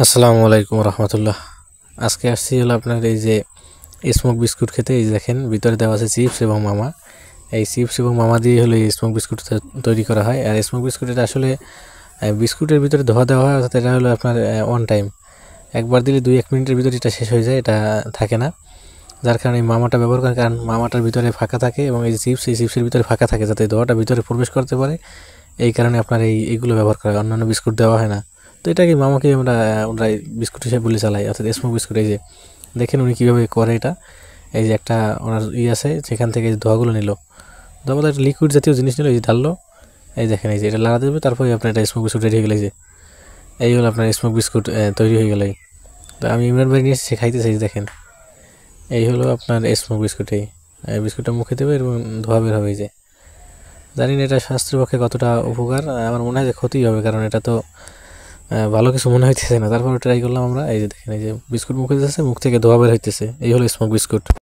আসসালামু আলাইকুম রহমতুল্লাহ। আজকে আসছি হলো আপনার এই যে স্মোক বিস্কুট খেতে। এই দেখেন ভিতরে দেওয়া আছে চিপস এবং মামা। এই চিপস এবং মামা দিয়ে হলো এই স্মোক বিস্কুট তৈরি করা হয়। আর স্মোক বিস্কুট এটা আসলে বিস্কুটের ভিতরে ধোয়া দেওয়া হয়, অর্থাৎ এটা হলো আপনার অন টাইম। একবার দিলে 2-1 মিনিটের ভিতরে এটা শেষ হয়ে যায়, এটা থাকে না। যার কারণে এই মামাটা ব্যবহার করেন, কারণ মামাটার ভিতরে ফাঁকা থাকে এবং এই চিপসের ভিতরে ফাঁকা থাকে, যাতে ধোয়াটা ভিতরে প্রবেশ করতে পারে। এই কারণে আপনার এইগুলো ব্যবহার করা হয়, অন্যান্য বিস্কুট দেওয়া হয় না। তো এটাকে মামাকে আমরা বিস্কুট হিসেবে বলে চালাই, অর্থাৎ স্মোক বিস্কুট। এই যে দেখেন উনি কীভাবে করে এটা। এই যে একটা ওনার আছে, সেখান থেকে ধোয়াগুলো নিল, ধোয়া একটা লিকুইড জাতীয় জিনিস নিল, এই যে ঢাললো। এই দেখেন এই যে এটা লাগা দেবে, তারপরে আপনার এটা স্মোক বিস্কুট রেডি হয়ে গেলে। যে এই হলো আপনার স্মোক বিস্কুট তৈরি হয়ে গেলে। তো আমি ইমরান ভাই নিয়ে এসে খাইতেছি, দেখেন এই হলো আপনার স্মোক বিস্কুট। এই বিস্কুটটা মুখে দেবে এবং ধোয়া বের হবে। এই যে জানি না এটা স্বাস্থ্যের পক্ষে কতটা উপকার, আমার মনে হয় যে ক্ষতি হবে, কারণ এটা তো ভালো কিছু মনে হইতেছে না। তারপর ট্রাই করলাম আমরা। এই যে দেখেন এই যে বিস্কুট মুখে দিতেছে, মুখ থেকে ধোয়া বের হইতেছে। এই হলো স্মোক বিস্কুট।